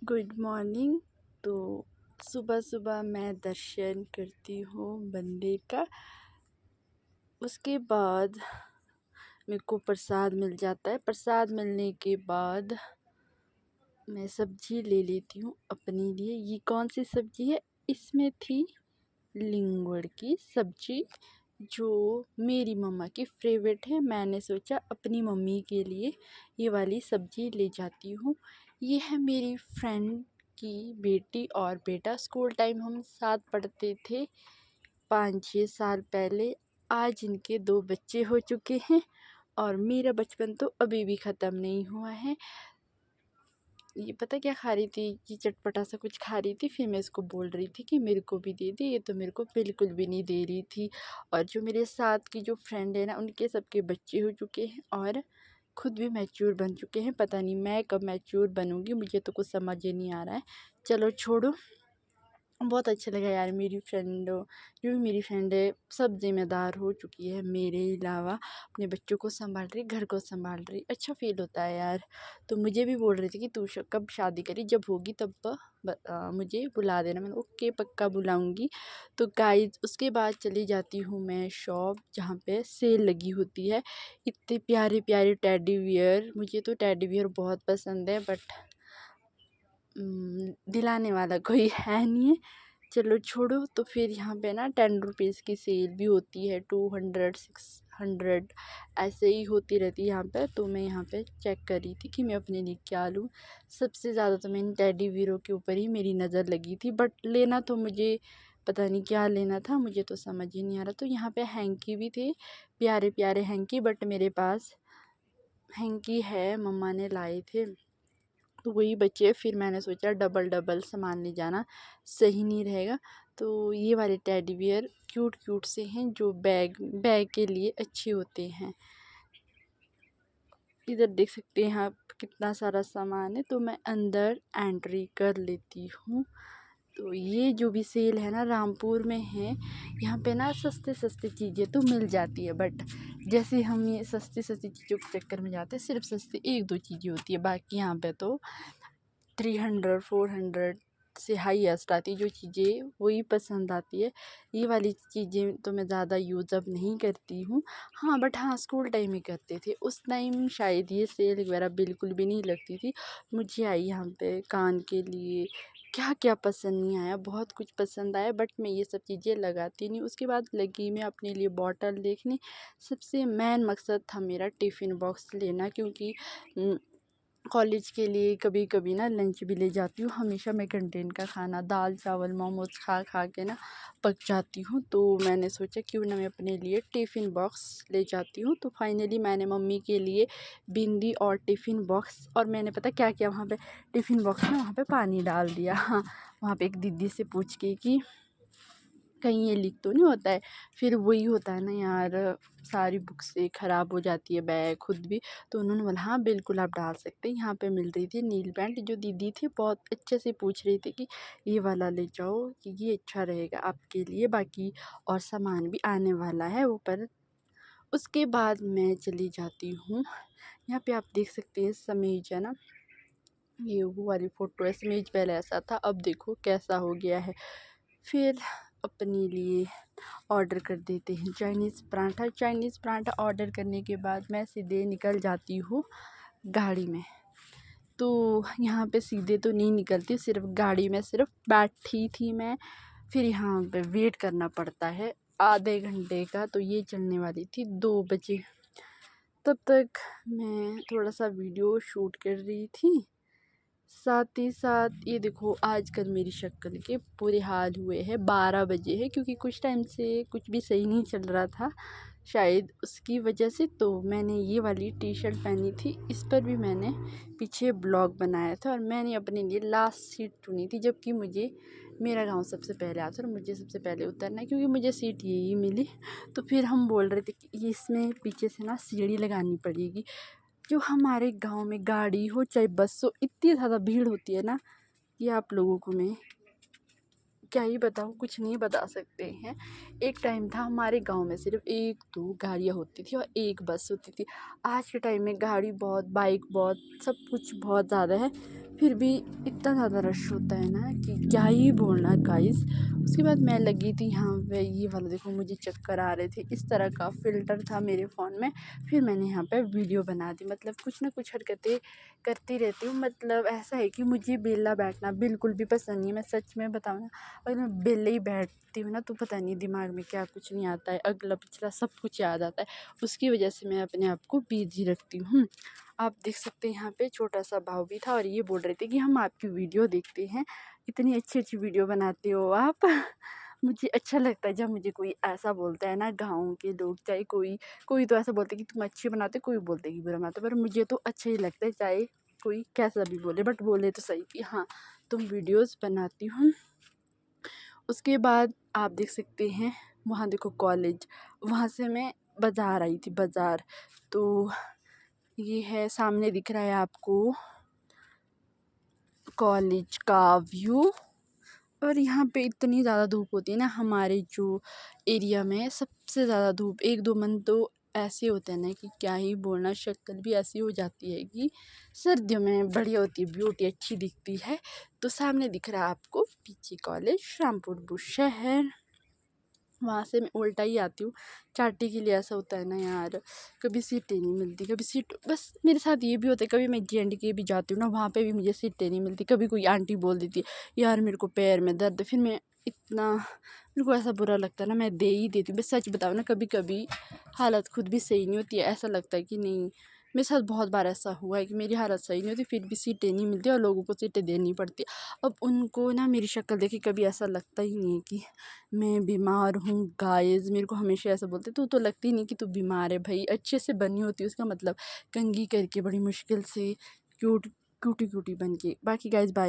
Good morning. तो सुबह सुबह मैं दर्शन करती हूँ मंदिर का। उसके बाद मेरे को प्रसाद मिल जाता है। प्रसाद मिलने के बाद मैं सब्जी ले लेती हूँ अपने लिए। ये कौन सी सब्जी है? इसमें थी लिंगुड़ की सब्जी, जो मेरी मम्मा की फेवरेट है। मैंने सोचा अपनी मम्मी के लिए ये वाली सब्जी ले जाती हूँ। ये है मेरी फ्रेंड की बेटी और बेटा। स्कूल टाइम हम साथ पढ़ते थे 5-6 साल पहले। आज इनके 2 बच्चे हो चुके हैं और मेरा बचपन तो अभी भी ख़त्म नहीं हुआ है। ये पता क्या खा रही थी? ये चटपटा सा कुछ खा रही थी। फिर मैं इसको बोल रही थी कि मेरे को भी दे दे। ये तो मेरे को बिल्कुल भी नहीं दे रही थी। और जो मेरे साथ की जो फ्रेंड है ना, उनके सबके बच्चे हो चुके हैं और खुद भी मैच्योर बन चुके हैं। पता नहीं मैं कब मैच्योर बनूंगी, मुझे तो कुछ समझ ही नहीं आ रहा है। चलो छोड़ो। बहुत अच्छा लगा यार। मेरी फ्रेंड, जो भी मेरी फ्रेंड है, सब जिम्मेदार हो चुकी है मेरे अलावा। अपने बच्चों को संभाल रही, घर को संभाल रही। अच्छा फील होता है यार। तो मुझे भी बोल रही थी कि तू कब शादी करी, जब होगी तब मुझे बुला देना। मैंने ओके पक्का बुलाऊंगी। तो गाइस उसके बाद चली जाती हूँ मैं शॉप, जहाँ पे सेल लगी होती है। इतने प्यारे प्यारे टेडी बियर। मुझे तो टेडी बियर बहुत पसंद है, बट दिलाने वाला कोई है नहीं है। चलो छोड़ो। तो फिर यहाँ पे ना 10 रुपीज़ की सेल भी होती है, 200 600 ऐसे ही होती रहती है यहाँ पे। तो मैं यहाँ पे चेक कर रही थी कि मैं अपने लिए क्या लूँ। सबसे ज़्यादा तो मैंने टेडी बियरों के ऊपर ही मेरी नज़र लगी थी, बट लेना तो मुझे पता नहीं क्या लेना था, मुझे तो समझ ही नहीं आ रहा। तो यहाँ पे हैंकी भी थे, प्यारे प्यारे हैंकी, बट मेरे पास हैंकी है, मम्मा ने लाए थे तो वही बचे। फिर मैंने सोचा डबल डबल सामान ले जाना सही नहीं रहेगा। तो ये वाले टेडी बियर क्यूट क्यूट से हैं, जो बैग बैग के लिए अच्छे होते हैं। इधर देख सकते हैं आप कितना सारा सामान है। तो मैं अंदर एंट्री कर लेती हूँ। तो ये जो भी सेल है ना, रामपुर में है। यहाँ पे ना सस्ते सस्ते चीज़ें तो मिल जाती है, बट जैसे हम ये सस्ती सस्ती चीज़ों के चक्कर में जाते हैं, सिर्फ सस्ती 1-2 चीज़ें होती है। बाकी यहाँ पे तो 300-400 से हाईएस्ट आती है जो चीज़ें, वही पसंद आती है। ये वाली चीज़ें तो मैं ज़्यादा यूज़ अब नहीं करती हूँ। हाँ बट हाँ, स्कूल टाइम में करते थे। उस टाइम शायद ये सेल वगैरह बिल्कुल भी नहीं लगती थी। मुझे आई यहाँ पे कान के लिए, क्या क्या पसंद नहीं आया। बहुत कुछ पसंद आया, बट मैं ये सब चीज़ें लगाती नहीं। उसके बाद लगी मैं अपने लिए बॉटल देखने। सबसे मेन मकसद था मेरा टिफ़िन बॉक्स लेना, क्योंकि कॉलेज के लिए कभी कभी ना लंच भी ले जाती हूँ। हमेशा मैं कैंटीन का खाना, दाल चावल मोमोज खा खा के ना पक जाती हूँ। तो मैंने सोचा क्यों ना मैं अपने लिए टिफ़िन बॉक्स ले जाती हूँ। तो फाइनली मैंने मम्मी के लिए बिंदी और टिफ़िन बॉक्स, और मैंने पता क्या किया, वहाँ पे टिफ़िन बॉक्स में वहाँ पे पानी डाल दिया। हाँ, वहाँ पे एक दीदी से पूछ के कि कहीं ये लीक तो नहीं होता है। फिर वही होता है ना यार, सारी बुक्स से ख़राब हो जाती है, बैग खुद भी। तो उन्होंने बोला हाँ बिल्कुल आप डाल सकते हैं। यहाँ पे मिल रही थी नील पैंट। जो दीदी थी बहुत अच्छे से पूछ रही थी कि ये वाला ले जाओ, कि ये अच्छा रहेगा आपके लिए, बाकी और सामान भी आने वाला है ऊपर। उसके बाद मैं चली जाती हूँ। यहाँ पे आप देख सकते हैं समीज है ना, ये वो वाली फ़ोटो है। समीज पहले ऐसा था, अब देखो कैसा हो गया है। फिर अपने लिए ऑर्डर कर देते हैं Chinese paratha. Chinese paratha order करने के बाद मैं सीधे निकल जाती हूँ गाड़ी में। तो यहाँ पे सीधे तो नहीं निकलती, सिर्फ गाड़ी में सिर्फ बैठी थी मैं। फिर यहाँ पे वेट करना पड़ता है आधे घंटे का। तो ये चलने वाली थी 2 बजे। तब तक मैं थोड़ा सा वीडियो शूट कर रही थी। साथ ही साथ ये देखो आजकल मेरी शक्ल के पूरे हाल हुए हैं। 12 बजे है, क्योंकि कुछ टाइम से कुछ भी सही नहीं चल रहा था, शायद उसकी वजह से। तो मैंने ये वाली टी शर्ट पहनी थी, इस पर भी मैंने पीछे ब्लॉग बनाया था। और मैंने अपने लिए लास्ट सीट चुनी थी, जबकि मुझे मेरा गांव सबसे पहले आता और मुझे सबसे पहले उतरना है, क्योंकि मुझे सीट यही मिली। तो फिर हम बोल रहे थे कि इसमें पीछे से ना सीढ़ी लगानी पड़ेगी। जो हमारे गांव में गाड़ी हो चाहे बस हो, इतनी ज़्यादा भीड़ होती है ना कि आप लोगों को मैं क्या ही बताऊँ, कुछ नहीं बता सकते हैं। एक टाइम था हमारे गांव में सिर्फ 1-2 गाड़ियाँ होती थी और 1 बस होती थी। आज के टाइम में गाड़ी बहुत, बाइक बहुत, सब कुछ बहुत ज़्यादा है, फिर भी इतना ज़्यादा रश होता है ना कि क्या ही बोलना गाइस। उसके बाद मैं लगी थी यहाँ पे, ये वाला देखो मुझे चक्कर आ रहे थे, इस तरह का फ़िल्टर था मेरे फ़ोन में। फिर मैंने यहाँ पे वीडियो बना दी, मतलब कुछ ना कुछ हरकतें करती रहती हूँ। मतलब ऐसा है कि मुझे बेला बैठना बिल्कुल भी पसंद नहीं है, मैं सच में बताऊँ ना। अगर मैं बेले ही बैठती हूँ ना तो पता नहीं दिमाग में क्या कुछ नहीं आता है, अगला पिछला सब कुछ याद आता है। उसकी वजह से मैं अपने आप को बिजी रखती हूँ। आप देख सकते हैं यहाँ पे छोटा सा भाव भी था और ये बोल रहे थे कि हम आपकी वीडियो देखते हैं, इतनी अच्छी अच्छी वीडियो बनाते हो आप। मुझे अच्छा लगता है जब मुझे कोई ऐसा बोलता है ना, गाँव के लोग, चाहे कोई कोई तो ऐसा बोलते हैं कि तुम अच्छी बनाते हो, कोई बोलते हैं कि बुरा बनाते हो, पर मुझे तो अच्छा ही लगता है चाहे कोई कैसा भी बोले, बट बोले तो सही कि हाँ तुम वीडियोस बनाती हो। उसके बाद आप देख सकते हैं वहाँ देखो कॉलेज, वहाँ से मैं बाज़ार आई थी, बाज़ार। तो ये है सामने दिख रहा है आपको कॉलेज का व्यू। और यहाँ पे इतनी ज़्यादा धूप होती है ना, हमारे जो एरिया में सबसे ज़्यादा धूप, 1-2 मंथ तो ऐसे होते हैं ना कि क्या ही बोलना, शक्ल भी ऐसी हो जाती है कि सर्दियों में बढ़िया होती है, ब्यूटी अच्छी दिखती है। तो सामने दिख रहा है आपको पीछे कॉलेज, रामपुर बुशहर। वहाँ से मैं उल्टा ही आती हूँ। चाटी के लिए ऐसा होता है ना यार, कभी सीटें नहीं मिलती, कभी सीट, बस मेरे साथ ये भी होता है, कभी मैं JNK भी जाती हूँ ना, वहाँ पे भी मुझे सीटें नहीं मिलती। कभी कोई आंटी बोल देती है यार मेरे को पैर में दर्द, फिर मैं इतना, मेरे को ऐसा बुरा लगता है ना, मैं दे ही देती हूँ। मैं सच बताऊँ ना, कभी कभी हालत खुद भी सही नहीं होती है, ऐसा लगता है कि नहीं, मेरे साथ बहुत बार ऐसा हुआ है कि मेरी हालत सही नहीं होती, फिर भी सीटें नहीं मिलती और लोगों को सीटें देनी पड़ती। अब उनको ना मेरी शक्ल देख के कभी ऐसा लगता ही नहीं है कि मैं बीमार हूँ। गाइस मेरे को हमेशा ऐसा बोलते, तू तो लगती नहीं कि तू बीमार है भाई, अच्छे से बनी होती है, उसका मतलब कंघी करके बड़ी मुश्किल से क्यूटी क्यूटी बन के। बाकी गाइस बाय।